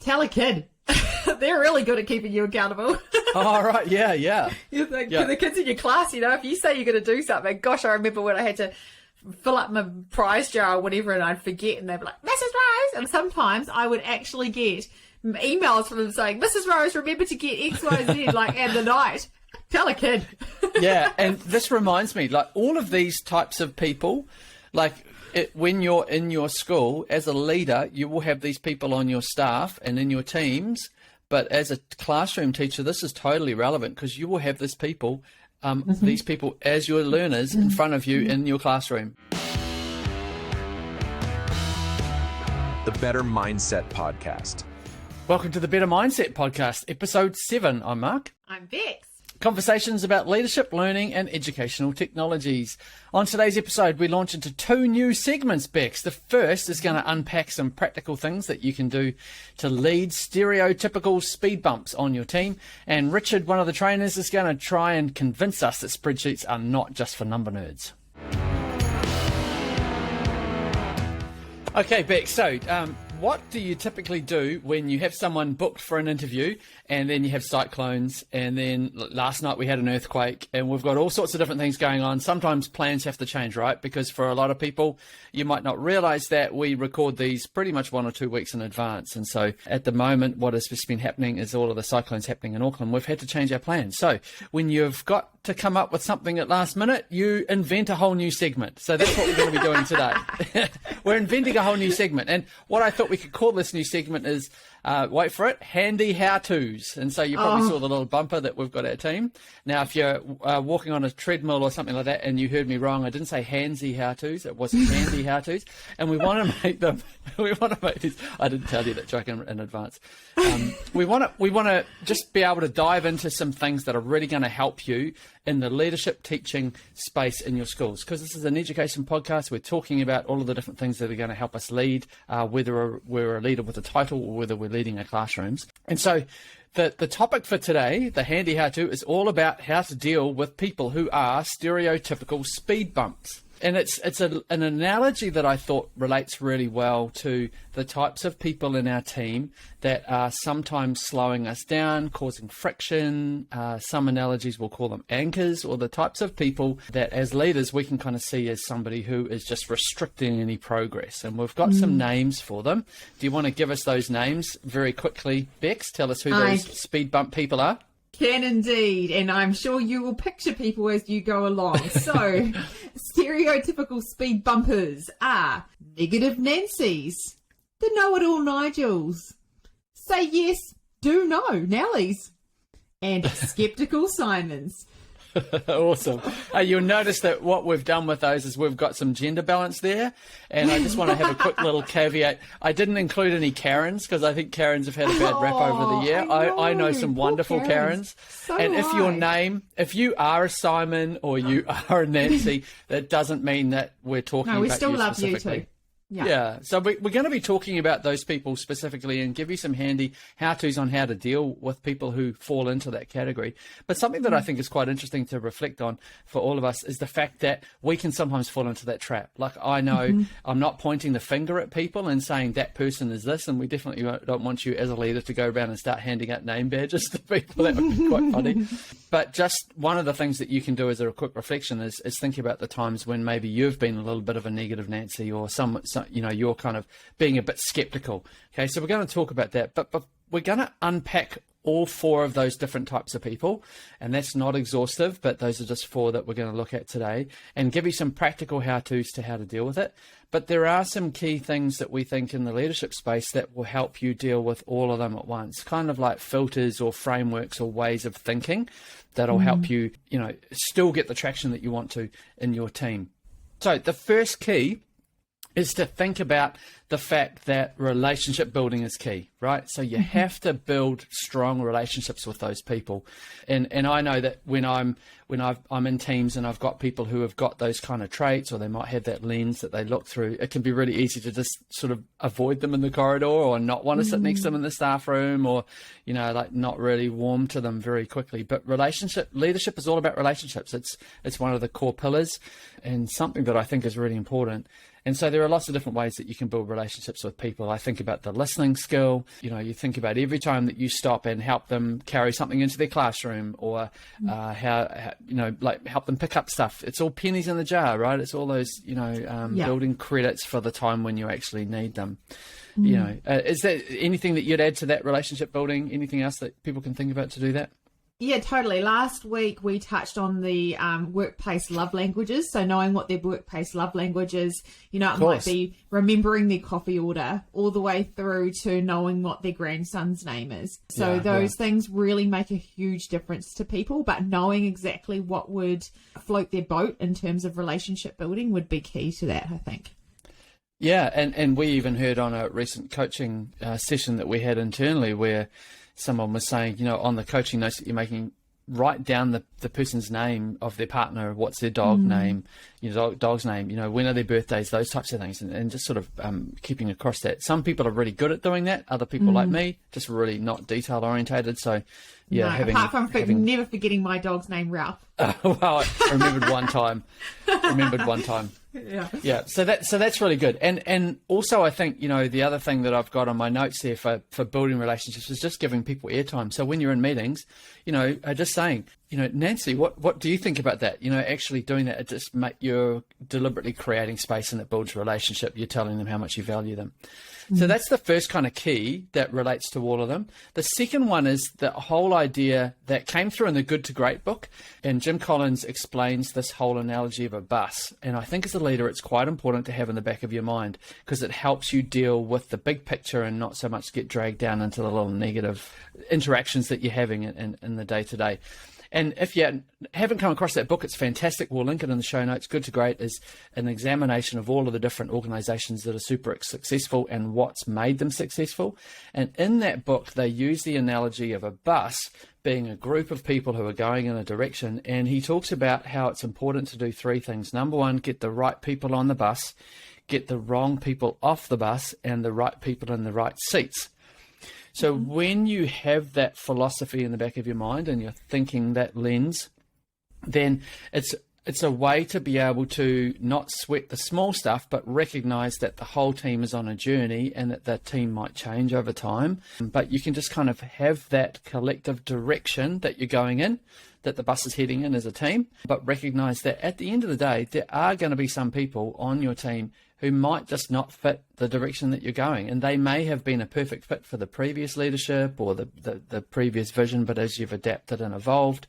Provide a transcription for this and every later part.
Tell a kid. They're really good at keeping you accountable. Oh, right. Yeah. You think, the kids in your class, if you say you're going to do something, gosh, I remember when I had to fill up my prize jar or whatever and I'd forget and they'd be like, Mrs. Rose. And sometimes I would actually get emails from them saying, Mrs. Rose, remember to get X, Y, Z, in the night. Tell a kid. Yeah. And this reminds me, all of these types of people, when you're in your school, as a leader, you will have these people on your staff and in your teams. But as a classroom teacher, this is totally relevant because you will have these people as your learners in front of you in your classroom. The Better Mindset Podcast. Welcome to the Better Mindset Podcast, episode 7. I'm Mark. I'm Bex. Conversations about leadership, learning, and educational technologies. On today's episode, we launch into 2 new segments, Bex. The first is going to unpack some practical things that you can do to lead stereotypical speed bumps on your team. And Richard, one of the trainers, is going to try and convince us that spreadsheets are not just for number nerds. Okay, Bex, so what do you typically do when you have someone booked for an interview and then you have cyclones and then last night we had an earthquake and we've got all sorts of different things going on? Sometimes plans have to change, right? Because for a lot of people, you might not realize that we record these pretty much 1 or 2 weeks in advance. And so at the moment, what has just been happening is all of the cyclones happening in Auckland. We've had to change our plans. So when you've got to come up with something at last minute, you invent a whole new segment. So that's what we're going to be doing today. We're inventing a whole new segment. And what I thought we could call this new segment is, wait for it, handy how-tos. And so you probably saw the little bumper that we've got our team. Now, if you're walking on a treadmill or something like that and you heard me wrong, I didn't say handsy how-tos, it was handy how-tos. And we want to make them, these, I didn't tell you that joke in advance. We want to just be able to dive into some things that are really going to help you in the leadership teaching space in your schools. Because this is an education podcast, we're talking about all of the different things that are going to help us lead, whether we're a leader with a title or whether we're leading our classrooms. And so the topic for today, the handy how-to, is all about how to deal with people who are stereotypical speed bumps. And it's an analogy that I thought relates really well to the types of people in our team that are sometimes slowing us down, causing friction. Some analogies will call them anchors, or the types of people that as leaders we can kind of see as somebody who is just restricting any progress. And we've got some names for them. Do you want to give us those names very quickly, Bex? Tell us who those speed bump people are. Can indeed, and I'm sure you will picture people as you go along. So, stereotypical speed bumpers are negative Nancys, the know-it-all Nigels, say yes, do no Nellies, and skeptical Simons. Awesome. You'll notice that what we've done with those is we've got some gender balance there. And I just want to have a quick little caveat. I didn't include any Karens because I think Karens have had a bad rap over the year. I know some wonderful Karens. So and if you are a Simon or you are a Nancy, that doesn't mean that we're talking about you specifically. No, we still love you too. Yeah. So we're going to be talking about those people specifically and give you some handy how-tos on how to deal with people who fall into that category. But something that I think is quite interesting to reflect on for all of us is the fact that we can sometimes fall into that trap. Like, I know I'm not pointing the finger at people and saying that person is this, and we definitely don't want you as a leader to go around and start handing out name badges to people. That would be quite funny. But just one of the things that you can do as a quick reflection is think about the times when maybe you've been a little bit of a negative Nancy, or you're kind of being a bit skeptical. Okay, so we're going to talk about that, but we're going to unpack all 4 of those different types of people, and that's not exhaustive, but those are just 4 that we're going to look at today and give you some practical how-tos to how to deal with it. But there are some key things that we think in the leadership space that will help you deal with all of them at once, kind of like filters or frameworks or ways of thinking that'll help you, still get the traction that you want to in your team. So the first key is to think about the fact that relationship building is key, right? So you have to build strong relationships with those people. And I know that when I'm in teams and I've got people who have got those kind of traits, or they might have that lens that they look through, it can be really easy to just sort of avoid them in the corridor, or not want to sit next to them in the staff room, or, not really warm to them very quickly. But leadership is all about relationships. It's one of the core pillars, and something that I think is really important. And so there are lots of different ways that you can build relationships with people. I think about the listening skill. You think about every time that you stop and help them carry something into their classroom, or help them pick up stuff. It's all pennies in the jar, right? It's all those, building credits for the time when you actually need them. Is there anything that you'd add to that relationship building? Anything else that people can think about to do that? Yeah, totally. Last week we touched on the workplace love languages. So knowing what their workplace love language is, it might be remembering their coffee order all the way through to knowing what their grandson's name is. So those things really make a huge difference to people, but knowing exactly what would float their boat in terms of relationship building would be key to that, I think. Yeah, and we even heard on a recent coaching session that we had internally where someone was saying, on the coaching notes that you're making, write down the person's name of their partner, what's their dog name, dog's name, when are their birthdays, those types of things, and just sort of keeping across that. Some people are really good at doing that. Other people like me, just really not detail orientated. So apart from never forgetting my dog's name, Ralph. Well, I remembered one time. Yeah. So that's really good. And also I think, the other thing that I've got on my notes there for building relationships is just giving people airtime. So when you're in meetings, just saying, Nancy, what do you think about that? Actually doing that, it just you're deliberately creating space and it builds a relationship. You're telling them how much you value them. So that's the first kind of key that relates to all of them. The second one is the whole idea that came through in the Good to Great book. And Jim Collins explains this whole analogy of a bus. And I think as a leader, it's quite important to have in the back of your mind because it helps you deal with the big picture and not so much get dragged down into the little negative interactions that you're having in the day-to-day. And if you haven't come across that book, it's fantastic. We'll link it in the show notes. Good to Great is an examination of all of the different organizations that are super successful and what's made them successful. And in that book, they use the analogy of a bus being a group of people who are going in a direction. And he talks about how it's important to do three things. Number one, get the right people on the bus, get the wrong people off the bus, and the right people in the right seats. So when you have that philosophy in the back of your mind and you're thinking that lens, then it's a way to be able to not sweat the small stuff, but recognize that the whole team is on a journey and that the team might change over time. But you can just kind of have that collective direction that you're going in, that the bus is heading in as a team, but recognize that at the end of the day, there are going to be some people on your team who might just not fit the direction that you're going. And they may have been a perfect fit for the previous leadership or the previous vision, but as you've adapted and evolved,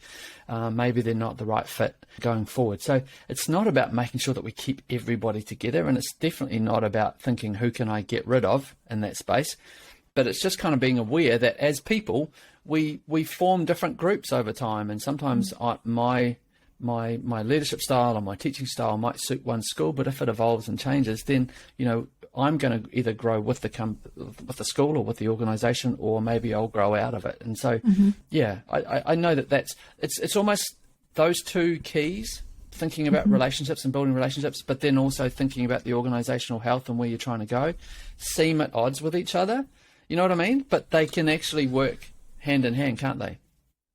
maybe they're not the right fit going forward. So it's not about making sure that we keep everybody together, and it's definitely not about thinking who can I get rid of in that space, but it's just kind of being aware that as people, we form different groups over time, and sometimes my leadership style or my teaching style might suit one school, but if it evolves and changes, then I'm going to either grow with the school or with the organization, or maybe I'll grow out of it. And so I know that it's almost those two keys, thinking about relationships and building relationships, but then also thinking about the organizational health and where you're trying to go, seem at odds with each other. You know what I mean? But they can actually work hand in hand, can't they?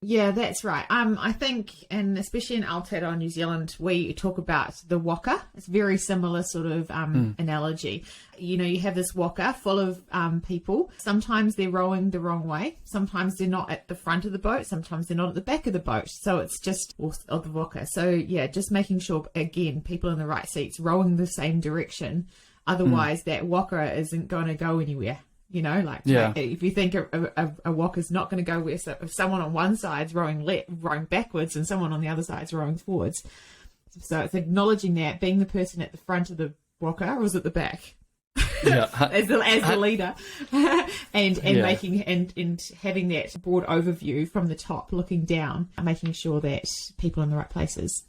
Yeah, that's right. I think, and especially in Aotearoa, New Zealand, we talk about the waka. It's very similar sort of analogy. You have this waka full of people. Sometimes they're rowing the wrong way. Sometimes they're not at the front of the boat. Sometimes they're not at the back of the boat. So it's just of the waka. So yeah, just making sure, again, people in the right seats rowing the same direction. Otherwise, that waka isn't going to go anywhere. If you think a walk is not going to go where, so if someone on one side's rowing backwards and someone on the other side's rowing forwards. So it's acknowledging that, being the person at the front of the walker, or is it the back? Yeah. as the leader, and making and having that broad overview from the top looking down, making sure that people are in the right places.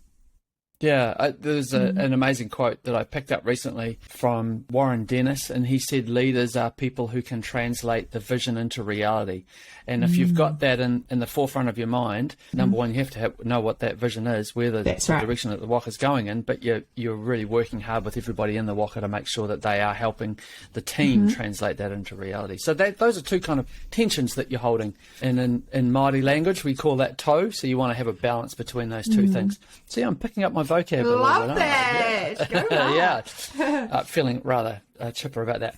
Yeah, there's an amazing quote that I picked up recently from Warren Dennis, and he said leaders are people who can translate the vision into reality. And if you've got that in the forefront of your mind, number one, you have to know what that vision is, where the direction that the waka is going in, but you're really working hard with everybody in the waka to make sure that they are helping the team translate that into reality. So those are two kind of tensions that you're holding. And in Māori language, we call that tau, so you want to have a balance between those two things. See, I'm picking up my vocab. Love that. Go on. Yeah, feeling rather chipper about that.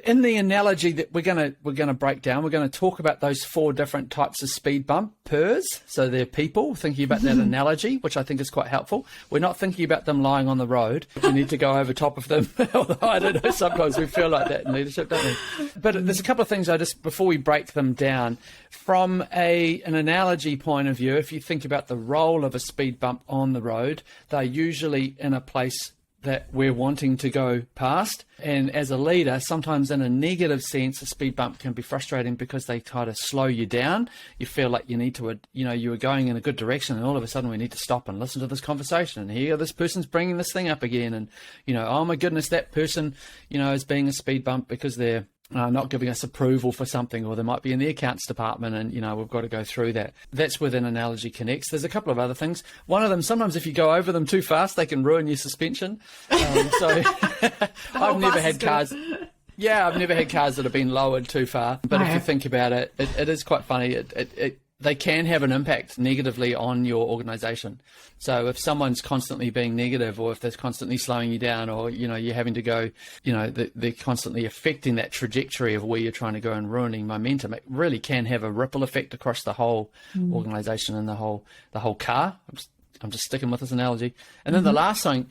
In the analogy that we're gonna break down, we're going to talk about those 4 different types of speed bumpers. So they're people, thinking about that analogy, which I think is quite helpful. We're not thinking about them lying on the road. We need to go over top of them. Although I don't know, sometimes we feel like that in leadership, don't we? But there's a couple of things before we break them down, from an analogy point of view. If you think about the role of a speed bump on the road, they're usually in a place that we're wanting to go past. And as a leader, sometimes in a negative sense, a speed bump can be frustrating because they try to slow you down. You feel like you need to, you were going in a good direction, and all of a sudden we need to stop and listen to this conversation. And here, this person's bringing this thing up again. And, oh my goodness, that person, is being a speed bump because they're not giving us approval for something, or they might be in the accounts department, and we've got to go through that. That's where an analogy connects. There's a couple of other things. One of them, sometimes if you go over them too fast, they can ruin your suspension. So I've never had cars. Yeah, I've never had cars that have been lowered too far. But if you think about it, it is quite funny. They can have an impact negatively on your organization. So if someone's constantly being negative, or if they're constantly slowing you down, or, you're having to go, they're constantly affecting that trajectory of where you're trying to go and ruining momentum, it really can have a ripple effect across the whole organization and the whole car. I'm just sticking with this analogy. And then the last thing,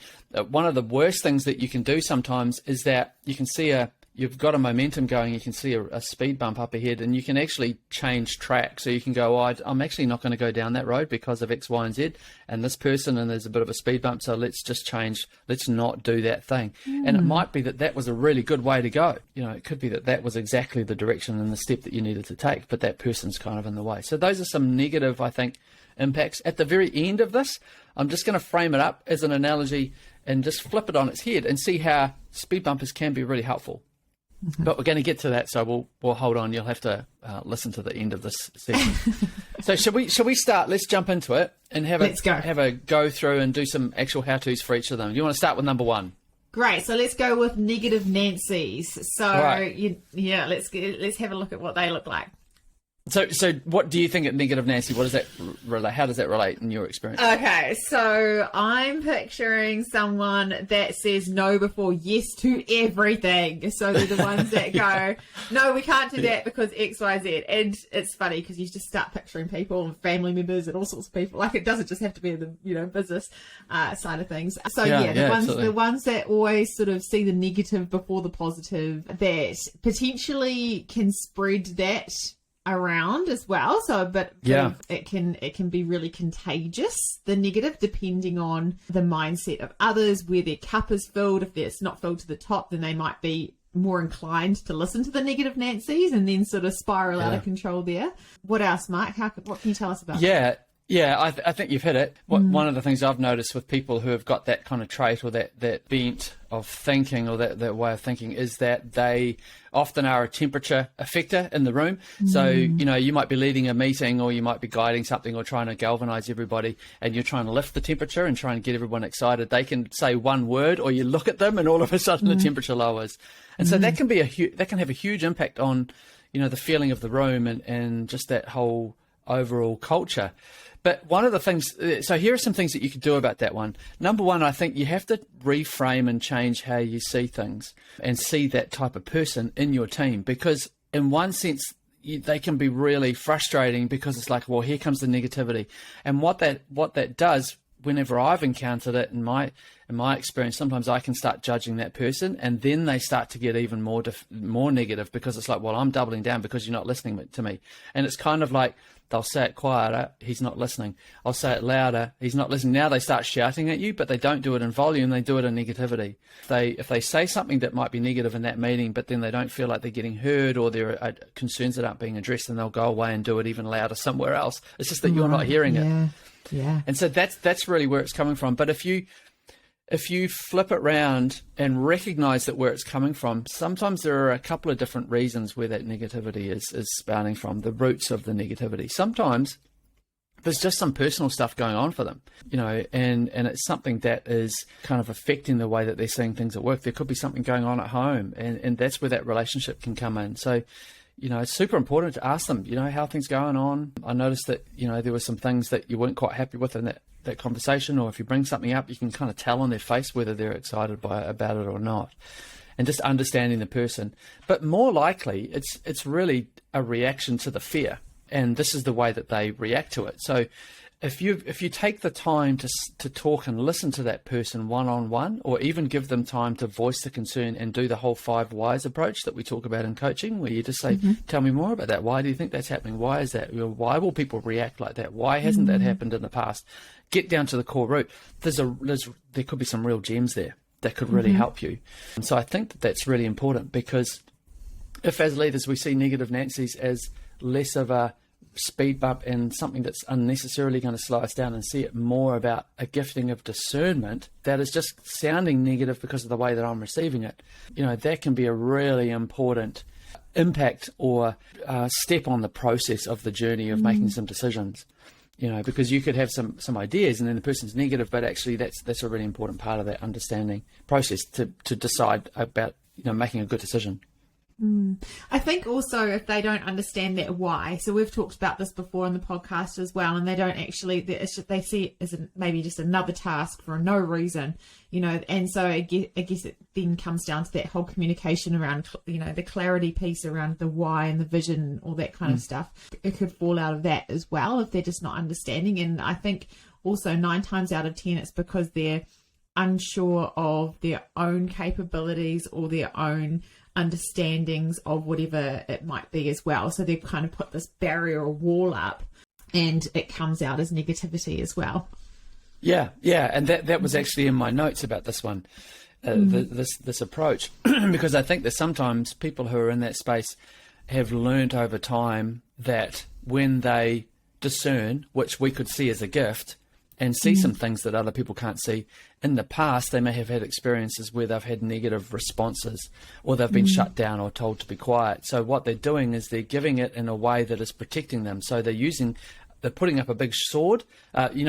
one of the worst things that you can do sometimes is that you can see you've got a momentum going, you can see a speed bump up ahead, and you can actually change track. So you can go, I'm actually not going to go down that road because of X, Y, and Z, and this person, and there's a bit of a speed bump, so let's just change, let's not do that thing. And it might be that was a really good way to go. It could be that was exactly the direction and the step that you needed to take, but that person's kind of in the way. So those are some negative, I think, impacts. At the very end of this, I'm just going to frame it up as an analogy and just flip it on its head and see how speed bumpers can be really helpful. But we're going to get to that, so we'll hold on. You'll have to listen to the end of this session. So shall we start? Let's jump into it and have a go through and do some actual how-tos for each of them. Do you want to start with number 1? Great. So let's go with negative Nancy's. So right. let's have a look at what they look like. So what do you think of negative Nancy? What does that relate? How does that relate in your experience? Okay, so I'm picturing someone that says no before yes to everything. So they're the ones that go, no, we can't do that because X, Y, Z. And it's funny because you just start picturing people and family members and all sorts of people. Like, it doesn't just have to be the business side of things. So the ones that always sort of see the negative before the positive, that potentially can spread that around as well. So it can be really contagious, the negative, depending on the mindset of others, where their cup is filled. If it's not filled to the top, then they might be more inclined to listen to the negative Nancy's and then sort of spiral out of control there. What else, Mark? What can you tell us about that? Yeah, I think you've hit it. One of the things I've noticed with people who have got that kind of trait, or that bent of thinking, or that way of thinking, is that they often are a temperature affector in the room. So, you might be leading a meeting, or you might be guiding something, or trying to galvanize everybody, and you're trying to lift the temperature and try and get everyone excited. They can say one word, or you look at them and all of a sudden the temperature lowers. And so that can be that can have a huge impact on, the feeling of the room and just that whole overall culture. But one of the things, so here are some things that you could do about that one. Number 1, I think you have to reframe and change how you see things and see that type of person in your team, because in one sense, they can be really frustrating because it's like, well, here comes the negativity. And what that does, whenever I've encountered it in my experience, sometimes I can start judging that person, and then they start to get even more negative, because it's like, well, I'm doubling down because you're not listening to me. And it's kind of like, they'll say it quieter, he's not listening. I'll say it louder, he's not listening. Now they start shouting at you, but they don't do it in volume, they do it in negativity. If they say something that might be negative in that meeting, but then they don't feel like they're getting heard, or there are concerns that aren't being addressed, then they'll go away and do it even louder somewhere else. It's just that you're not hearing it. Yeah. And so that's really where it's coming from. But if you flip it round and recognize that where it's coming from, sometimes there are a couple of different reasons where that negativity is spouting from, the roots of the negativity. Sometimes there's just some personal stuff going on for them, and it's something that is kind of affecting the way that they're seeing things at work. There could be something going on at home, and that's where that relationship can come in. So, it's super important to ask them, how things going on. I noticed that, there were some things that you weren't quite happy with in that conversation, or if you bring something up, you can kind of tell on their face whether they're excited about it or not. And just understanding the person. But more likely, it's really a reaction to the fear. And this is the way that they react to it. So if you take the time to talk and listen to that person one-on-one, or even give them time to voice the concern and do the whole 5 whys approach that we talk about in coaching, where you just say, tell me more about that. Why do you think that's happening? Why is that? Why will people react like that? Why hasn't that happened in the past? Get down to the core root. There could be some real gems there that could really help you. And so I think that's really important, because if as leaders we see negative Nancy's as less of a speed bump and something that's unnecessarily going to slow us down, and see it more about a gifting of discernment that is just sounding negative because of the way that I'm receiving it, that can be a really important impact or step on the process of the journey of making some decisions. Because you could have some ideas and then the person's negative, but actually that's a really important part of that understanding process to decide about, making a good decision. I think also if they don't understand that why, so we've talked about this before on the podcast as well, and they don't actually, they see it as maybe just another task for no reason, and so I guess it then comes down to that whole communication around, the clarity piece around the why and the vision, all that kind of stuff. It could fall out of that as well if they're just not understanding. And I think also 9 times out of 10 it's because they're unsure of their own capabilities or their own understandings of whatever it might be as well. So they've kind of put this barrier or wall up, and it comes out as negativity as well. Yeah. And that was actually in my notes about this one, this approach, because I think that sometimes people who are in that space have learned over time that when they discern, which we could see as a gift, and see some things that other people can't see. In the past, they may have had experiences where they've had negative responses, or they've been shut down or told to be quiet. So what they're doing is they're giving it in a way that is protecting them. So they're putting up a big sword,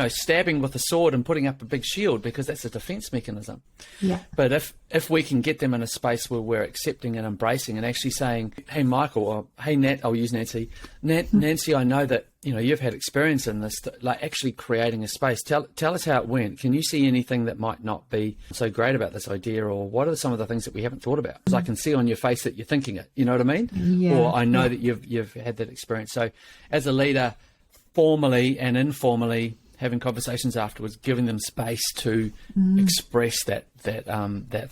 stabbing with a sword and putting up a big shield, because that's a defense mechanism. Yeah. But if we can get them in a space where we're accepting and embracing and actually saying, hey, Michael, or hey, Nat, I'll use Nancy. Nancy, I know that, you've had experience in this, like actually creating a space. Tell us how it went. Can you see anything that might not be so great about this idea? Or what are some of the things that we haven't thought about? Because I can see on your face that you're thinking it, you know what I mean? Yeah. Or I know that you've had that experience. So as a leader, formally and informally having conversations afterwards, giving them space to express that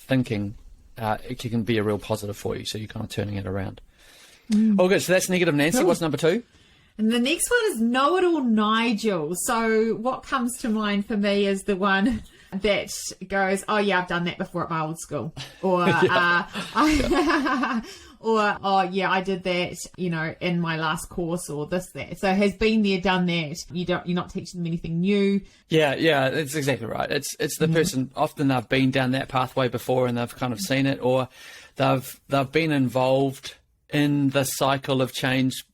thinking, it can be a real positive for you. So you're kind of turning it around. Oh, good. So that's negative Nancy. Cool. What's number 2? And the next one is know-it-all Nigel. So what comes to mind for me is the one that goes, oh yeah, I've done that before at my old school. Or, or, oh yeah, I did that, in my last course, or this, that. So has been there, done that. You're not teaching them anything new. Yeah, that's exactly right. It's the person, often they've been down that pathway before and they've kind of seen it, or they've been involved in the cycle of change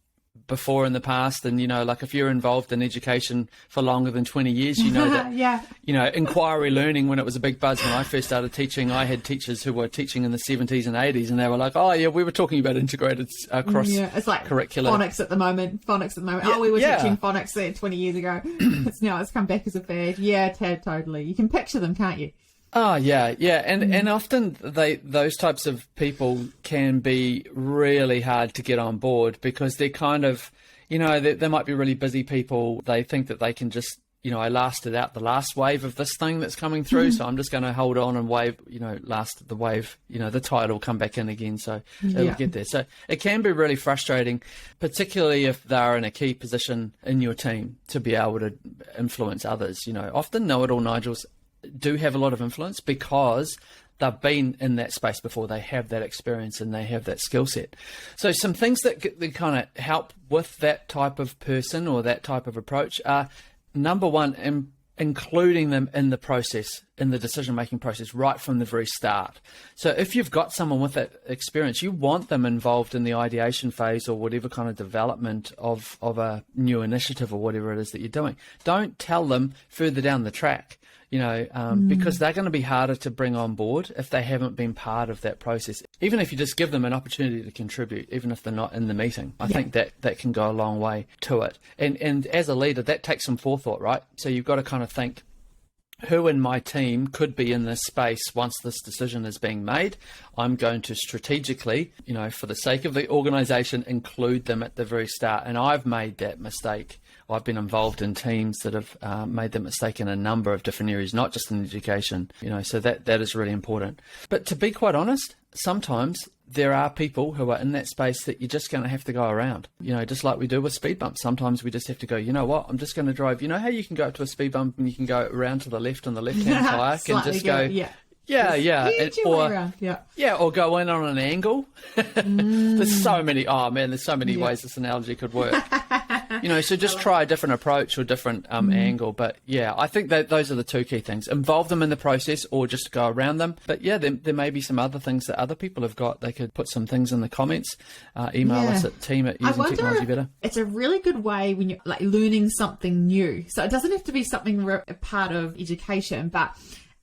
before in the past. And like if you're involved in education for longer than 20 years, that inquiry learning, when it was a big buzz when I first started teaching, I had teachers who were teaching in the 70s and 80s, and they were like, oh yeah, we were talking about integrated cross it's like curricular phonics at the moment. Yeah, we were teaching phonics 20 years ago. It's come back as a fad. Yeah, totally. You can picture them, can't you? Oh yeah, and often those types of people can be really hard to get on board, because they're kind of, they might be really busy people. They think that they can just, I lasted out the last wave of this thing that's coming through, so I'm just going to hold on and wave, last the wave, the tide will come back in again, so it'll get there. So it can be really frustrating, particularly if they're in a key position in your team to be able to influence others. Often know-it-all Nigels do have a lot of influence because they've been in that space before. They have that experience and they have that skill set. So some things that kind of help with that type of person or that type of approach are, number one, including them in the process. in the decision-making process right from the very start. So if you've got someone with that experience, you want them involved in the ideation phase or whatever kind of development of a new initiative or whatever it is that you're doing. Don't tell them further down the track, because they're going to be harder to bring on board if they haven't been part of that process. Even if you just give them an opportunity to contribute, even if they're not in the meeting, I think that can go a long way to it. And as a leader, that takes some forethought, right? So you've got to kind of think, who in my team could be in this space once this decision is being made? I'm going to strategically, for the sake of the organization, include them at the very start. And I've made that mistake. I've been involved in teams that have made that mistake in a number of different areas, not just in education, so that is really important. But to be quite honest, sometimes there are people who are in that space that you're just going to have to go around, just like we do with speed bumps. Sometimes we just have to go, you know what, I'm just going to drive. You know how you can go up to a speed bump and you can go around to the left on the left-hand kayak and just go, or go in on an angle. There's so many ways this analogy could work. So just try a different approach or different angle. But I think that those are the two key things. Involve them in the process or just go around them. But there may be some other things that other people have got. They could put some things in the comments, email us at team@usingtechnologybetter. It's a really good way when you're like learning something new. So it doesn't have to be something a part of education, but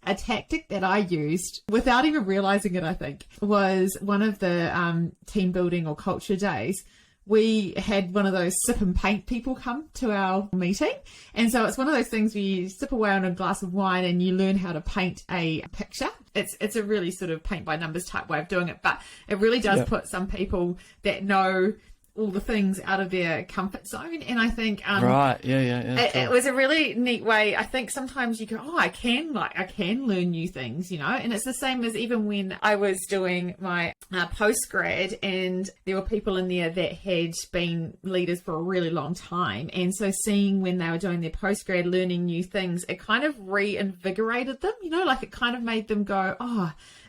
a tactic that I used without even realizing it, I think, was one of the team building or culture days. We had one of those sip and paint people come to our meeting. And so it's one of those things where you sip away on a glass of wine and you learn how to paint a picture. It's a really sort of paint by numbers type way of doing it, but it really does put some people that know all the things out of their comfort zone. And I think it was a really neat way. I think sometimes you go, I can learn new things, and it's the same as even when I was doing my postgrad, and there were people in there that had been leaders for a really long time, and so seeing when they were doing their postgrad learning new things, it kind of reinvigorated them, like it kind of made them go,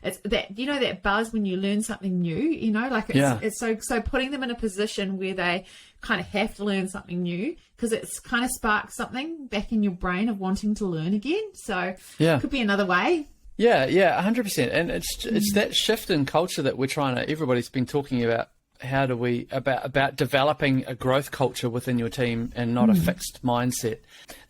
it's that, that buzz when you learn something new, it's so putting them in a position where they kind of have to learn something new, because it's kind of sparks something back in your brain of wanting to learn again. So it could be another way. 100%. And it's that shift in culture that everybody's been talking about. How do we about developing a growth culture within your team and not a fixed mindset?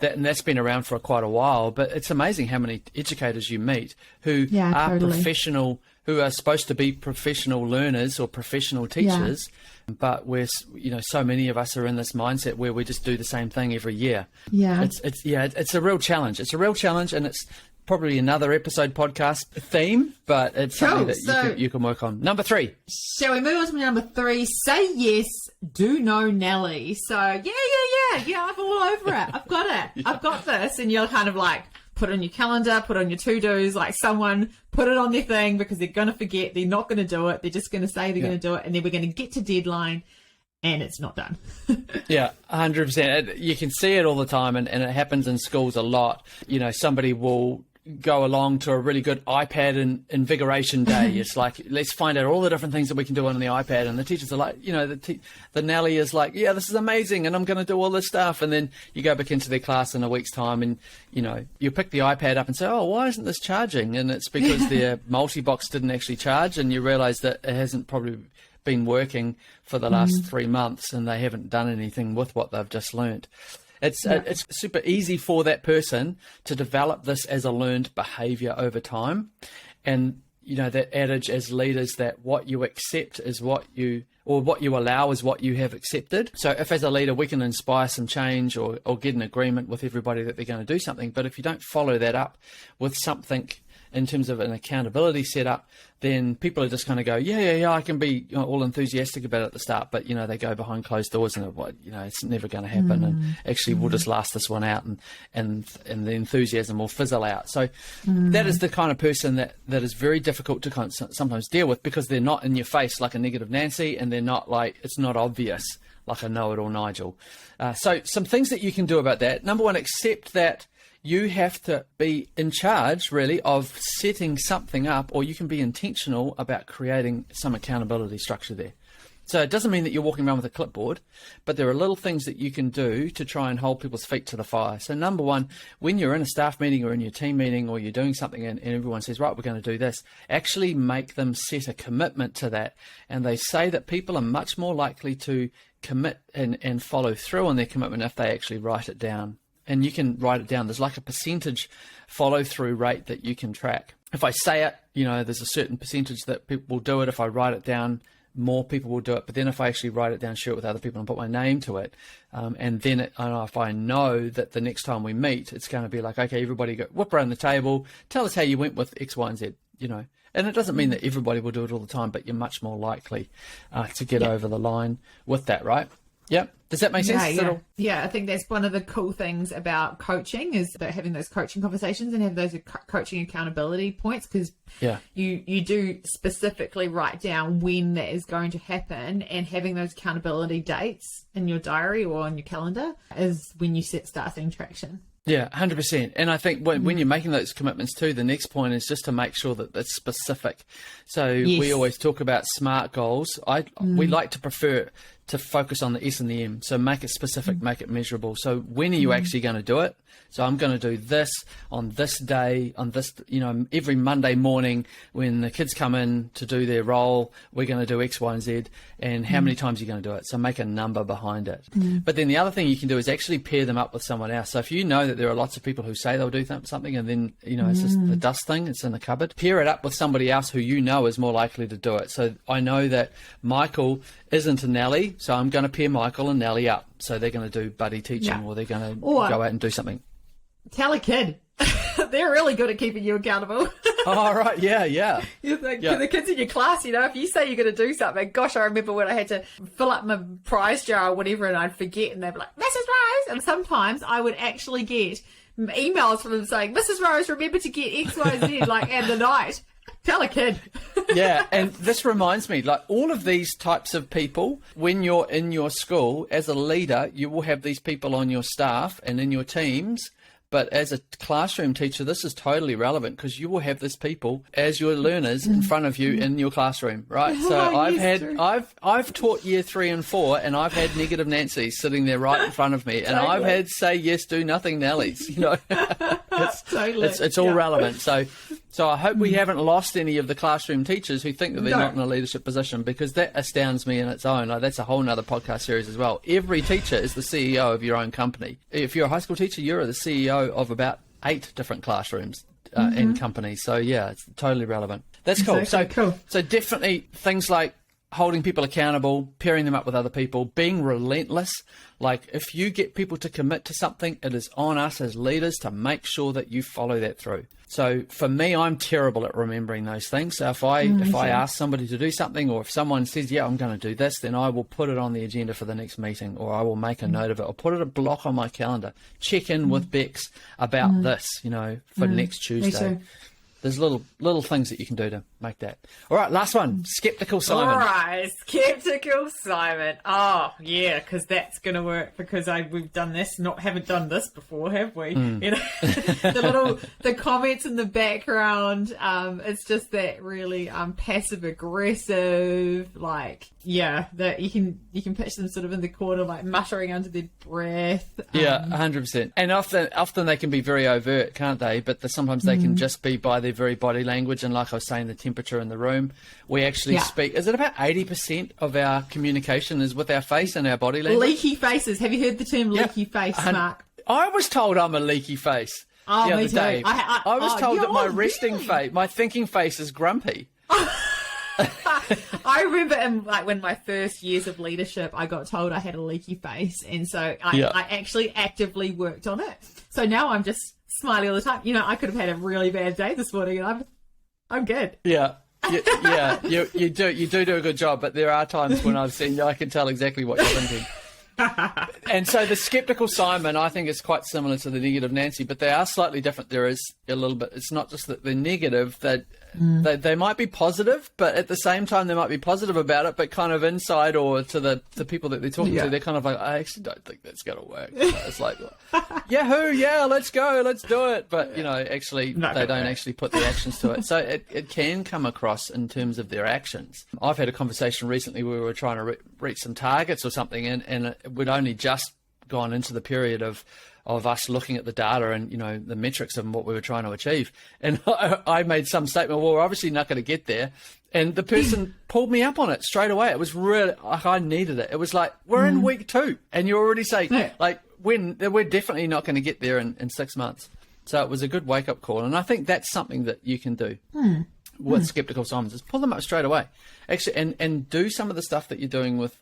That's been around for quite a while, but it's amazing how many educators you meet who are professional, who are supposed to be professional learners or professional teachers, but we're so many of us are in this mindset where we just do the same thing every year. It's a real challenge. It's a real challenge, and it's probably another episode podcast theme, but it's something that you can work on. Number 3. Shall we move on to number 3? Say yes, do no Nelly. So I'm all over it. I've got it. I've got this. And you're kind of like, put it on your calendar, put it on your to-dos, like someone put it on their thing, because they're going to forget. They're not going to do it. They're just going to say they're going to do it. And then we're going to get to deadline and it's not done. 100%. You can see it all the time, and it happens in schools a lot. Somebody will go along to a really good iPad and invigoration day. It's like, let's find out all the different things that we can do on the iPad. And the teachers are like, the Nelly is like, this is amazing, and I'm going to do all this stuff. And then you go back into their class in a week's time, and you pick the iPad up and say, why isn't this charging? And it's because their multi-box didn't actually charge, and you realize that it hasn't probably been working for the last 3 months, and they haven't done anything with what they've just learned. It's super easy for that person to develop this as a learned behavior over time. And, that adage as leaders that what you accept is what you allow is what you have accepted. So if as a leader we can inspire some change or get an agreement with everybody that they're going to do something, but if you don't follow that up with something in terms of an accountability setup, then people are just going to go, I can be all enthusiastic about it at the start, but they go behind closed doors and it's never going to happen, and actually we'll just last this one out, and the enthusiasm will fizzle out. So that is the kind of person that is very difficult to sometimes deal with, because they're not in your face like a negative Nancy, and they're not like, it's not obvious like a know-it-all Nigel. So some things that you can do about that. Number 1, accept that you have to be in charge, really, of setting something up, or you can be intentional about creating some accountability structure there. So it doesn't mean that you're walking around with a clipboard, but there are little things that you can do to try and hold people's feet to the fire. So number one, when you're in a staff meeting or in your team meeting or you're doing something and everyone says, right, we're going to do this, actually make them set a commitment to that. And they say that people are much more likely to commit and follow through on their commitment if they actually write it down. And you can write it down. There's like a percentage follow through rate that you can track. If I say it, there's a certain percentage that people will do it. If I write it down, more people will do it. But then if I actually write it down, share it with other people and put my name to it, and then if I know that the next time we meet, it's going to be like, okay, everybody go whip around the table, tell us how you went with X, Y, and Z, And it doesn't mean that everybody will do it all the time, but you're much more likely to get over the line with that, right? Yep. Does that make sense? Yeah, I think that's one of the cool things about coaching is about having those coaching conversations and have those coaching accountability points, because you do specifically write down when that is going to happen, and having those accountability dates in your diary or on your calendar is when you start seeing traction. Yeah, 100%. And I think when you're making those commitments too, the next point is just to make sure that it's specific. So we always talk about SMART goals. We like to prefer to focus on the S and the M. So make it specific, make it measurable. So when are you actually going to do it? So I'm going to do this on this day, on this, every Monday morning when the kids come in to do their role, we're going to do X, Y, and Z. And how many times are you going to do it? So make a number behind it. But then the other thing you can do is actually pair them up with someone else. So if you know that there are lots of people who say they'll do something and then, it's just the dust thing, it's in the cupboard, pair it up with somebody else who you know is more likely to do it. So I know that Michael isn't a Nelly, so I'm going to pair Michael and Nelly up. So they're going to do buddy teaching or they're going to go out and do something. Tell a kid. They're really good at keeping you accountable. Oh, right. Yeah. You think, the kids in your class, if you say you're going to do something, gosh, I remember when I had to fill up my prize jar or whatever and I'd forget and they'd be like, Mrs. Rose. And sometimes I would actually get emails from them saying, Mrs. Rose, remember to get X, Y, Z, like at the night. Tell a kid. Yeah, and this reminds me, like all of these types of people, when you're in your school, as a leader, you will have these people on your staff and in your teams. But as a classroom teacher, this is totally relevant because you will have these people as your learners in front of you in your classroom, right? So I've taught year 3 and 4, and I've had negative Nancy's sitting there right in front of me, and I've had say yes, do nothing Nellies. It's all relevant. So I hope we haven't lost any of the classroom teachers who think that they're not in a leadership position, because that astounds me in its own. Like, that's a whole nother podcast series as well. Every teacher is the CEO of your own company. If you're a high school teacher, you're the CEO of about 8 different classrooms and companies. So yeah, it's totally relevant. That's cool. So definitely things like holding people accountable, pairing them up with other people, being relentless. Like if you get people to commit to something, it is on us as leaders to make sure that you follow that through. So for me, I'm terrible at remembering those things. So if I ask somebody to do something, or if someone says, yeah, I'm going to do this, then I will put it on the agenda for the next meeting, or I will make a note of it, or put it a block on my calendar. Check in with Bex about this, for next Tuesday. There's little things that you can do to make that. All right, last one. Skeptical Simon. All right, Skeptical Simon. Oh, yeah, because that's going to work, because we've done this, haven't done this before, have we? The comments in the background, it's just that really passive aggressive, like, that you can pitch them sort of in the corner, like muttering under their breath. 100%. And often they can be very overt, can't they? But sometimes they can just be by their very body language, and like I was saying, the temperature in the room. We actually speak. Is it about 80% of our communication is with our face and our body language? Leaky faces. Have you heard the term leaky face, Mark? I was told I'm a leaky face the other day. I was told that my resting face, my thinking face, is grumpy. I remember when my first years of leadership, I got told I had a leaky face, and so I actually actively worked on it. So now I'm just smiley all the time. I could have had a really bad day this morning, and I'm good. Yeah. You do a good job, but there are times when I've seen you, I can tell exactly what you're thinking. And so the skeptical Simon, I think, is quite similar to the negative Nancy, but they are slightly different. There is a little bit. It's not just that they're negative, that they might be positive, but at the same time they might be positive about it, but kind of inside or to the people that they're talking to, they're kind of like, I actually don't think that's going to work. So it's like, yahoo, yeah, let's go, let's do it. But, you know, actually they don't actually put the actions to it. So it can come across in terms of their actions. I've had a conversation recently where we were trying to reach some targets or something, and we'd only just gone into the period of us looking at the data and, you know, the metrics of what we were trying to achieve. And I made some statement, well, we're obviously not going to get there. And the person pulled me up on it straight away. It was really, I needed it. It was like, we're in week 2 and you're already saying, like, we're definitely not going to get there in 6 months. So it was a good wake-up call. And I think that's something that you can do with skeptical Simons, is pull them up straight away. Actually, and do some of the stuff that you're doing with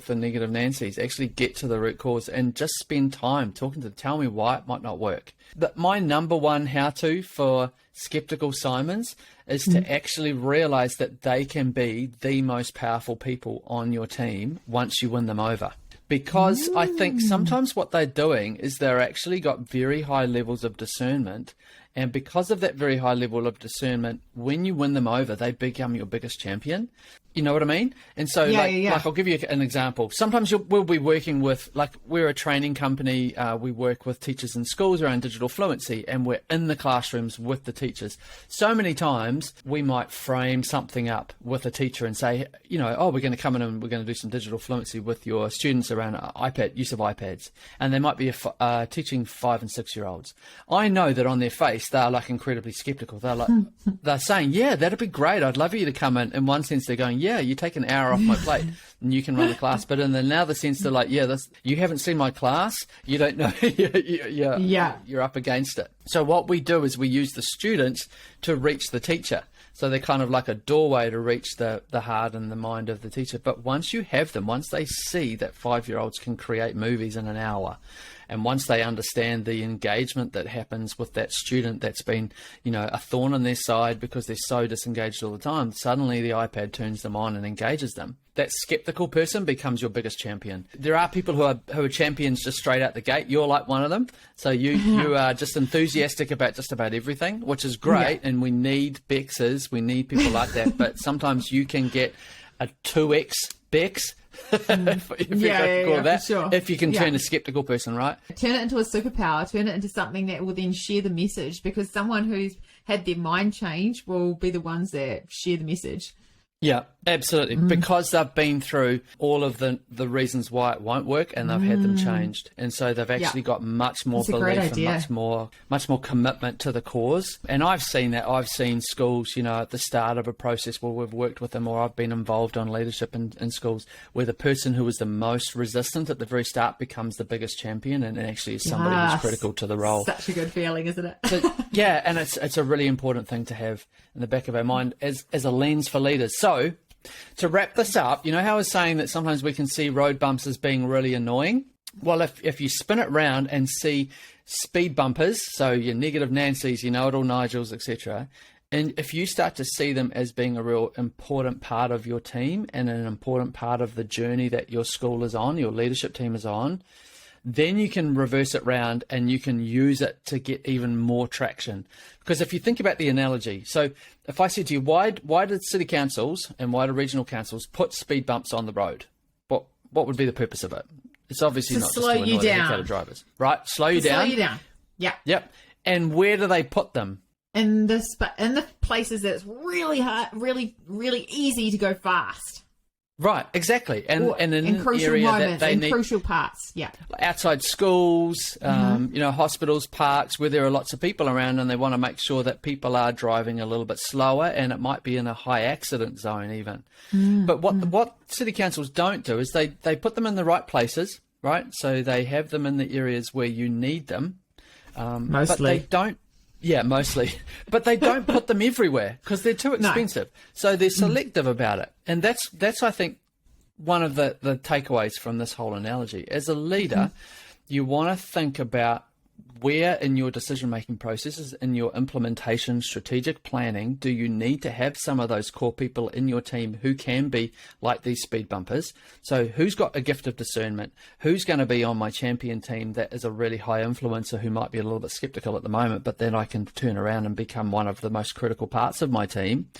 the negative Nancy's. Actually get to the root cause and just spend time talking to them. Tell me why it might not work. My number one how-to for skeptical Simons is to actually realize that they can be the most powerful people on your team once you win them over. Because I think sometimes what they're doing is they're actually got very high levels of discernment. And because of that very high level of discernment, when you win them over, they become your biggest champion. You know what I mean? And so, like I'll give you an example. Sometimes we'll be working with, like, we're a training company. We work with teachers in schools around digital fluency, and we're in the classrooms with the teachers. So many times we might frame something up with a teacher and say, you know, oh, we're going to come in and we're going to do some digital fluency with your students around use of iPads. And they might be teaching 5 and 6 year olds. I know that on their face, they're like incredibly skeptical. They're like, they're saying, yeah, that'd be great. I'd love you to come in. In one sense, they're going, yeah, you take an hour off my plate and you can run the class. But in another sense, they're like, yeah, you haven't seen my class. You don't know. You're up against it. So what we do is we use the students to reach the teacher. So they're kind of like a doorway to reach the heart and the mind of the teacher. But once you have them, once they see that 5-year-olds can create movies in an hour, and once they understand the engagement that happens with that student that's been, you know, a thorn in their side because they're so disengaged all the time, suddenly the iPad turns them on and engages them. That skeptical person becomes your biggest champion. There are people who are champions just straight out the gate. You're like one of them. So you are just enthusiastic about just about everything, which is great. Yeah. And we need Bexes. We need people like that. But sometimes you can get a 2x Bex. If you can turn a skeptical person, right? Turn it into a superpower, turn it into something that will then share the message, because someone who's had their mind change will be the ones that share the message. Yeah, absolutely. Because they've been through all of the reasons why it won't work, and they've had them changed. And so they've actually got much more belief and much more commitment to the cause. And I've seen that. I've seen schools, you know, at the start of a process where we've worked with them, or I've been involved on leadership in schools, where the person who was the most resistant at the very start becomes the biggest champion, and actually is somebody who's critical to the role. Such a good feeling, isn't it? So, yeah, and it's a really important thing to have in the back of our mind as a lens for leaders. So, to wrap this up, you know how I was saying that sometimes we can see road bumps as being really annoying? Well, if you spin it round and see speed bumpers, so your negative Nancy's, your know-it-all Nigels, etc., and if you start to see them as being a real important part of your team and an important part of the journey that your school is on, your leadership team is on, then you can reverse it round and you can use it to get even more traction. Because if you think about the analogy, so if I said to you, why did city councils and why do regional councils put speed bumps on the road? What would be the purpose of it? It's obviously not just to annoy the heck out of drivers, right? Slow you down. Slow you down. Yeah. Yep. And where do they put them? In the places that's really hard, really, really easy to go fast. Right, exactly, and in crucial area moments, that they in need, crucial parts, yeah. Outside schools, you know, hospitals, parks, where there are lots of people around, and they want to make sure that people are driving a little bit slower, and it might be in a high accident zone even. But what city councils don't do is they put them in the right places, right? So they have them in the areas where you need them, Mostly. but they don't. Yeah, mostly. But they don't put them everywhere because they're too expensive. No. So they're selective about it. And that's I think, one of the takeaways from this whole analogy. As a leader, you want to think about where in your decision-making processes, in your implementation, strategic planning, do you need to have some of those core people in your team who can be like these speed bumpers? So who's got a gift of discernment? Who's going to be on my champion team that is a really high influencer who might be a little bit skeptical at the moment, but then I can turn around and become one of the most critical parts of my team?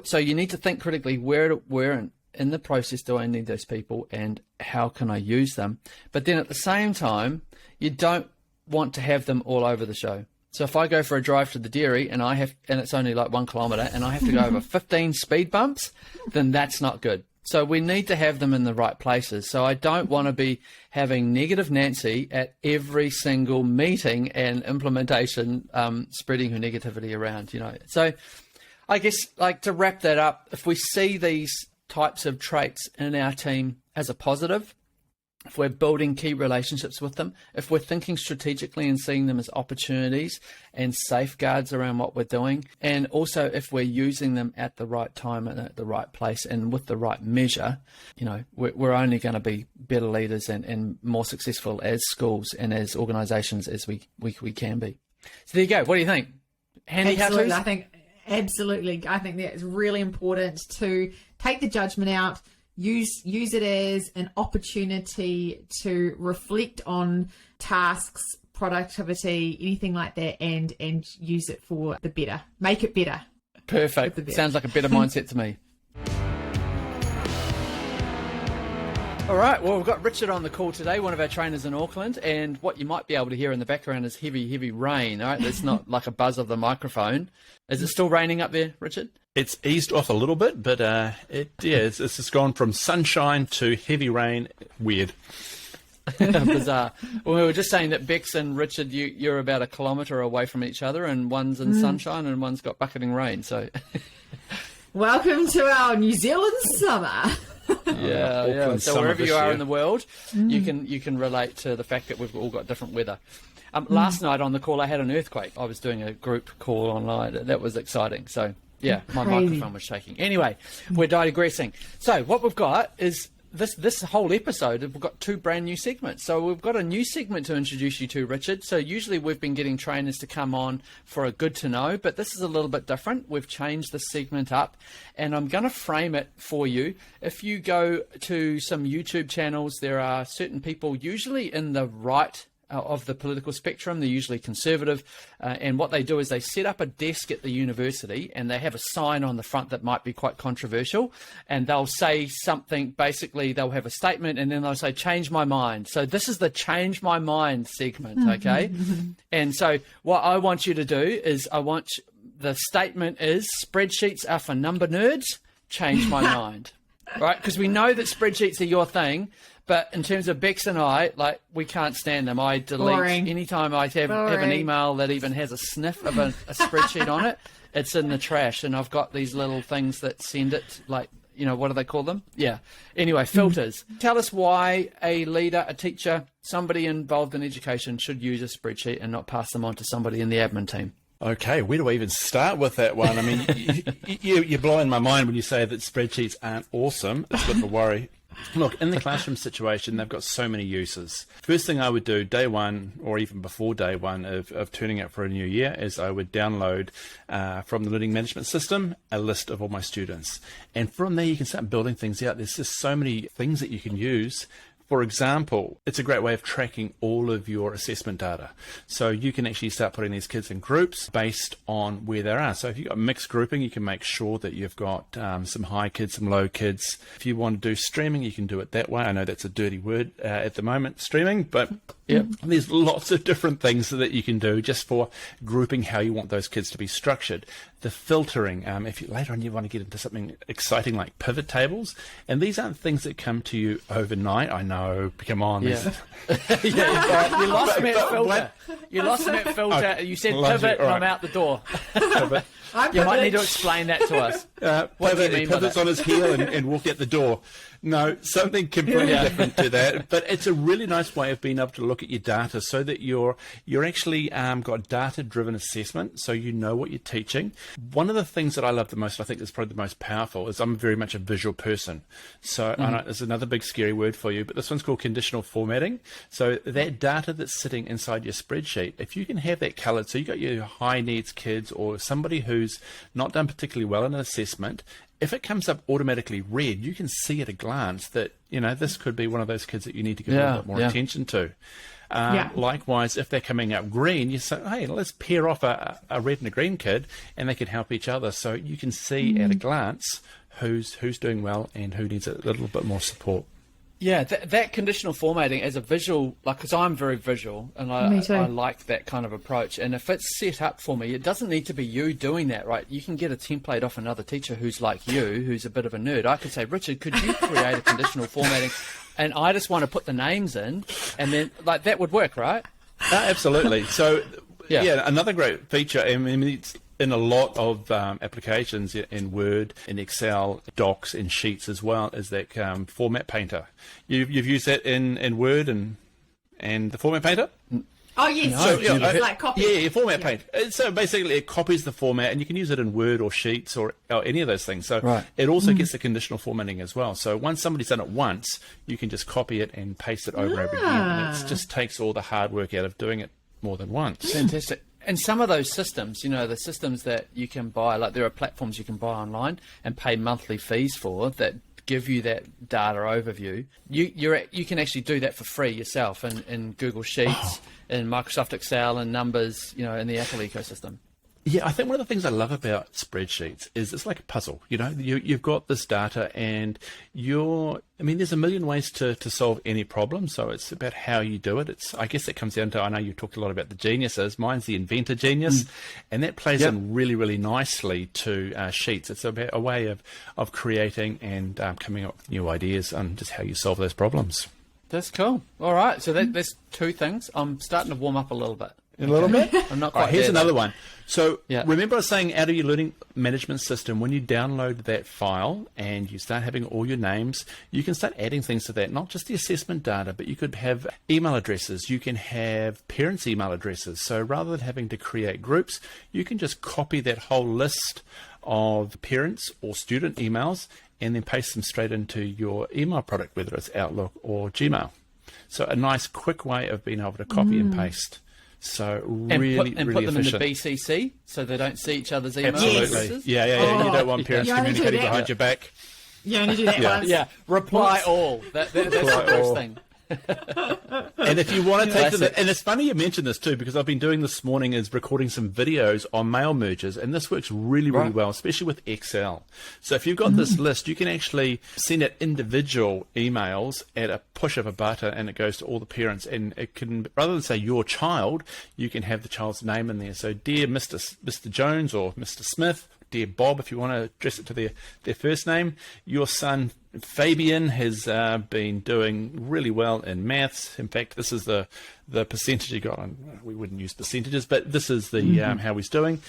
So you need to think critically, where in the process do I need those people and how can I use them? But then at the same time, you don't want to have them all over the show. So if I go for a drive to the dairy and it's only like 1 kilometre and I have to go over 15 speed bumps, then that's not good. So we need to have them in the right places. So I don't want to be having negative Nancy at every single meeting and implementation, spreading her negativity around, So I guess, like, to wrap that up, if we see these types of traits in our team as a positive, if we're building key relationships with them, if we're thinking strategically and seeing them as opportunities and safeguards around what we're doing, and also if we're using them at the right time and at the right place and with the right measure, we're only going to be better leaders and more successful as schools and as organisations as we can be. So there you go. What do you think? Handy Absolutely. how-tos? Absolutely. I think that it's really important to take the judgment out. Use it as an opportunity to reflect on tasks, productivity, anything like that, and use it for the better. Make it better. Perfect. Sounds like a better mindset to me. All right, well, we've got Richard on the call today, one of our trainers in Auckland, and what you might be able to hear in the background is heavy, heavy rain. All right, it's not like a buzz of the microphone. Is it still raining up there, Richard? It's eased off a little bit, but it's just gone from sunshine to heavy rain. Weird. Bizarre. Well, we were just saying that Bex and Richard, you're about 1 kilometre away from each other, and one's in sunshine and one's got bucketing rain. So, welcome to our New Zealand summer. Yeah. So wherever you are in the world, you can relate to the fact that we've all got different weather. Last night on the call, I had an earthquake. I was doing a group call online. That was exciting. So, yeah, my microphone was shaking. Anyway, we're digressing. So what we've got is this whole episode, we've got 2 brand new segments. So we've got a new segment to introduce you to, Richard. So usually we've been getting trainers to come on for a good to know, but this is a little bit different. We've changed the segment up, and I'm going to frame it for you. If you go to some YouTube channels, there are certain people, usually in the right of the political spectrum. They're usually conservative, and what they do is they set up a desk at the university and they have a sign on the front that might be quite controversial, and they'll say something. Basically they'll have a statement and then they'll say, change my mind. So this is the change my mind segment, okay? And so what I want you to do is the statement is, spreadsheets are for number nerds, change my mind. Right? Because we know that spreadsheets are your thing, but in terms of Bex and I, we can't stand them. I delete anytime I have an email that even has a sniff of a spreadsheet on it, it's in the trash. And I've got these little things that send it, what do they call them? Yeah. Anyway, filters. Tell us why a leader, a teacher, somebody involved in education should use a spreadsheet and not pass them on to somebody in the admin team. Okay, where do I even start with that one? I mean, you're blowing my mind when you say that spreadsheets aren't awesome. It's a bit of a worry. Look, in the classroom situation, they've got so many uses. First thing I would do day one, or even before day one of turning up for a new year, is I would download from the learning management system a list of all my students. And from there, you can start building things out. There's just so many things that you can use. For example, it's a great way of tracking all of your assessment data. So you can actually start putting these kids in groups based on where they are. So if you've got mixed grouping, you can make sure that you've got some high kids, some low kids. If you want to do streaming, you can do it that way. I know that's a dirty word at the moment, streaming, but there's lots of different things that you can do just for grouping how you want those kids to be structured. The filtering, if later on you want to get into something exciting like pivot tables, and these aren't things that come to you overnight. I know, come on. Yeah. You lost me at filter. You lost me at filter. Okay. You said pivot, and I'm out the door. You might need to explain that to us. What do you mean pivots on his heel and walk out the door. No, something completely different to that. But it's a really nice way of being able to look at your data so that you're actually got data-driven assessment, so you know what you're teaching. One of the things that I love the most, I think is probably the most powerful, is I'm very much a visual person. So I know it's another big scary word for you, but this one's called conditional formatting. So that data that's sitting inside your spreadsheet, if you can have that coloured, so you've got your high needs kids or somebody who's not done particularly well in an assessment, if it comes up automatically red, you can see at a glance that, this could be one of those kids that you need to give a little bit more attention to. Likewise, if they're coming up green, you say, hey, let's pair off a red and a green kid, and they can help each other. So you can see at a glance who's doing well and who needs a little bit more support. Yeah, that conditional formatting as a visual, because I'm very visual, and I like that kind of approach. And if it's set up for me, it doesn't need to be you doing that, right? You can get a template off another teacher who's like you, who's a bit of a nerd. I could say, Richard, could you create a conditional formatting? And I just want to put the names in, and then that would work, right? Absolutely. So, another great feature, I mean, it's in a lot of applications in Word, in Excel, Docs, and Sheets as well, is that format painter. You've used that in Word and the format painter? Oh, yes. No, It's like copy. Yeah, format paint. So basically it copies the format, and you can use it in Word or Sheets or any of those things. So it also gets the conditional formatting as well. So once somebody's done it once, you can just copy it and paste it over and over again. And it just takes all the hard work out of doing it more than once. Fantastic. And some of those systems, the systems that you can buy, like there are platforms you can buy online and pay monthly fees for that give you that data overview. You can actually do that for free yourself in Google Sheets, in Microsoft Excel, and Numbers, in the Apple ecosystem. Yeah, I think one of the things I love about spreadsheets is it's like a puzzle. You've got this data, and there's a million ways to solve any problem. So it's about how you do it. I guess it comes down to, I know you talked a lot about the geniuses. Mine's the inventor genius, and that plays in really, really nicely to Sheets. It's about a way of creating and coming up with new ideas on just how you solve those problems. That's cool. All right, so there's two things. I'm starting to warm up a little bit. A little bit? I'm not quite here's there, another though. one. So remember I was saying out of your learning management system, when you download that file and you start having all your names, you can start adding things to that, not just the assessment data, but you could have email addresses. You can have parents' email addresses. So rather than having to create groups, you can just copy that whole list of parents or student emails and then paste them straight into your email product, whether it's Outlook or Gmail. So a nice quick way of being able to copy and paste. So really put them efficient. in the BCC so they don't see each other's email Absolutely. addresses. Yeah. You don't want parents communicating behind your back. You only do that once. Yeah, reply all. That's the first thing. And if you want to take and it's funny you mentioned this too, because I've been doing this morning is recording some videos on mail mergers, and this works really well, especially with Excel. So if you've got this list, you can actually send out individual emails at a push of a button, and it goes to all the parents, and it can, rather than say your child, you can have the child's name in there. So dear Mr. Jones or Mr. Smith, dear Bob, if you want to address it to their first name, your son Fabian has been doing really well in maths. In fact, this is the percentage he got on. We wouldn't use percentages, but this is the how he's doing.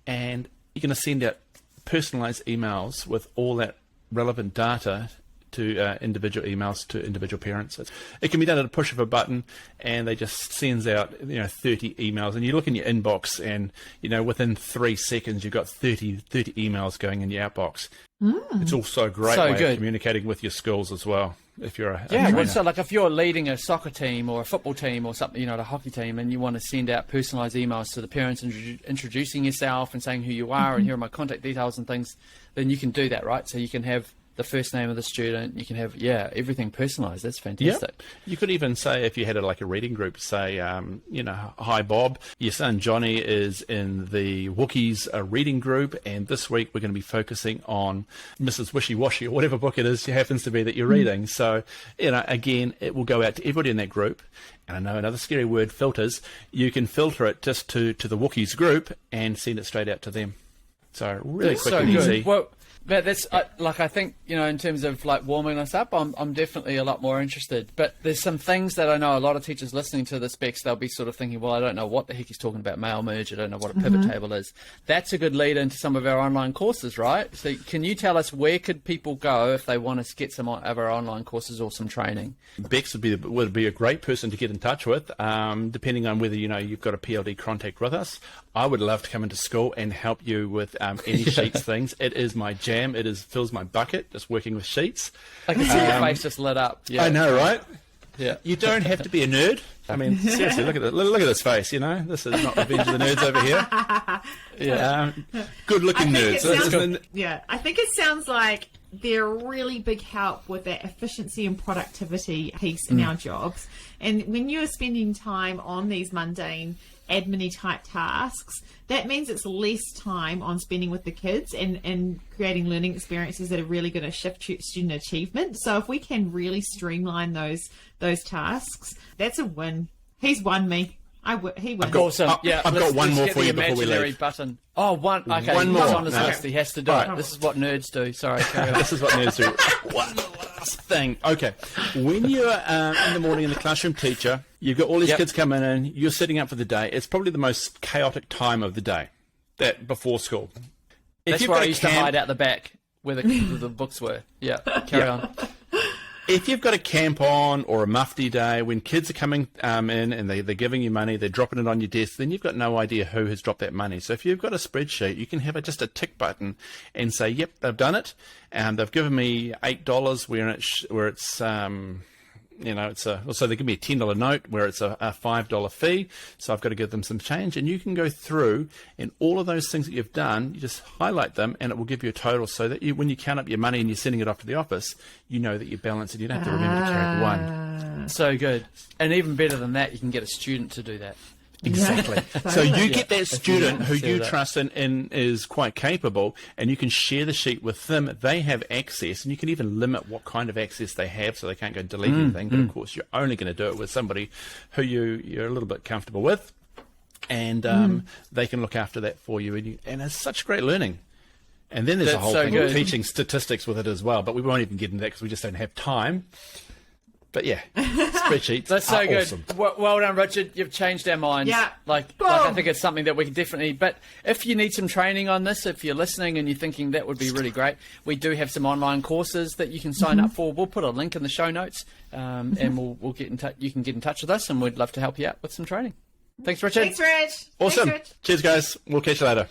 And you're going to send out personalized emails with all that relevant data to individual emails to individual parents. It can be done at a push of a button, and they just sends out 30 emails, and you look in your inbox, and within 3 seconds you've got 30 emails going in your outbox. It's also a great way of communicating with your schools as well. If you're a trainer. So like if you're leading a soccer team or a football team or something, a hockey team, and you want to send out personalised emails to the parents, introducing yourself and saying who you are and here are my contact details and things, then you can do that, right? So you can have the first name of the student, you can have, everything personalised. That's fantastic. Yep. You could even say, if you had a reading group, say, hi Bob, your son Johnny is in the Wookiees reading group, and this week we're going to be focusing on Mrs. Wishy Washy, or whatever book it is happens to be that you're reading. So, again, it will go out to everybody in that group. And I know another scary word, filters. You can filter it just to the Wookiees group and send it straight out to them. So really quick and easy. Well, But that's like, I think, you know, in terms of like warming us up, I'm definitely a lot more interested. But there's some things that I know a lot of teachers listening to the specs, they'll be sort of thinking, well, I don't know what the heck he's talking about mail merge. I don't know what a pivot table is. That's a good lead into some of our online courses, right? So can you tell us where could people go if they want to get some of our online courses or some training? Bex would be a great person to get in touch with, depending on whether, you know, you've got a PLD contact with us. I would love to come into school and help you with any sheets things. It is my jam. It fills my bucket, just working with sheets. I can see your face just lit up. Yeah. I know, right? Yeah. You don't have to be a nerd. I mean, seriously, look at this face, you know? This is not Revenge of the Nerds over here. Yeah. Good-looking nerds. Yeah, I think it sounds like they're a really big help with that efficiency and productivity piece in our jobs. And when you're spending time on these mundane admin-y type tasks, that means it's less time on spending with the kids and creating learning experiences that are really going to shift student achievement. So if we can really streamline those tasks, that's a win. He's won me. He wins. Awesome. Yeah, I've got one more for you before we leave. Button. Oh, one. Okay, one more. He's on his list. He has to do it. This is what nerds do. Sorry. Carry on. This is what nerds do. One last thing. Okay. When you're in the morning in the classroom teacher, you've got all these kids coming in, you're setting up for the day. It's probably the most chaotic time of the day, that before school. That's where I used to hide out the back where the books were. Yeah, carry on. If you've got a camp on or a mufti day, when kids are coming in and they're giving you money, they're dropping it on your desk, then you've got no idea who has dropped that money. So if you've got a spreadsheet, you can have just a tick button and say, yep, they've done it. And they've given me $8 where it's you know, so they give me a $10 note where it's a $5 fee. So I've got to give them some change, and you can go through and all of those things that you've done, you just highlight them, and it will give you a total, so that when you count up your money and you're sending it off to the office, you know that you balance it. You don't have to remember to carry one. So good, and even better than that, you can get a student to do that. Exactly. So you get that student who you trust and is quite capable, and you can share the sheet with them. They have access, and you can even limit what kind of access they have, so they can't go delete anything. But of course, you're only going to do it with somebody who you're a little bit comfortable with, and they can look after that for you. And it's such great learning. And then there's a whole thing of teaching statistics with it as well. But we won't even get into that because we just don't have time. But yeah, spreadsheets. That's so good. Awesome. Well done, Richard. You've changed our minds. Yeah. Like I think it's something that we can definitely. But if you need some training on this, if you're listening and you're thinking that would be really great, we do have some online courses that you can sign up for. We'll put a link in the show notes, and we'll get in touch. You can get in touch with us, and we'd love to help you out with some training. Thanks, Richard. Thanks, Rich. Awesome. Thanks, Rich. Cheers, guys. We'll catch you later.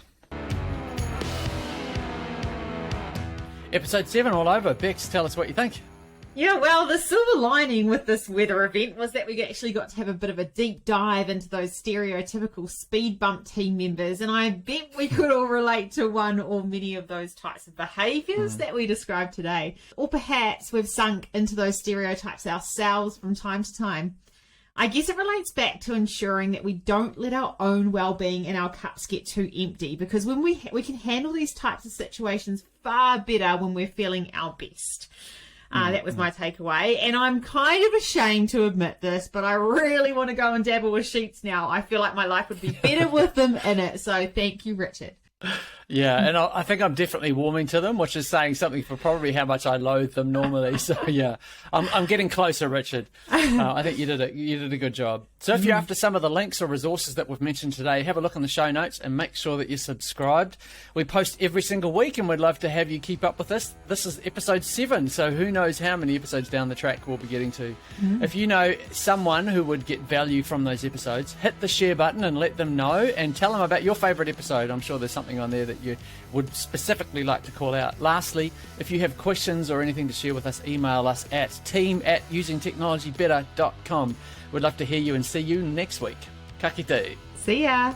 Episode 7 all over. Bex, tell us what you think. Yeah, well, the silver lining with this weather event was that we actually got to have a bit of a deep dive into those stereotypical speed bump team members, and I bet we could all relate to one or many of those types of behaviours that we described today. Or perhaps we've sunk into those stereotypes ourselves from time to time. I guess it relates back to ensuring that we don't let our own well-being and our cups get too empty, because when we can handle these types of situations far better when we're feeling our best. That was my takeaway, and I'm kind of ashamed to admit this, but I really want to go and dabble with sheets now. I feel like my life would be better with them in it, so thank you, Richard. Yeah, and I think I'm definitely warming to them, which is saying something for probably how much I loathe them normally. So yeah, I'm getting closer, Richard. I think you did a good job. So if you're after some of the links or resources that we've mentioned today, have a look in the show notes and make sure that you're subscribed. We post every single week, and we'd love to have you keep up with this. This is episode 7, so who knows how many episodes down the track we'll be getting to. If you know someone who would get value from those episodes, hit the share button and let them know, and tell them about your favourite episode. I'm sure there's something on there that you would specifically like to call out. Lastly, if you have questions or anything to share with us, email us at team@usingtechnologybetter.com. We'd love to hear you and see you next week. Ka kite. See ya.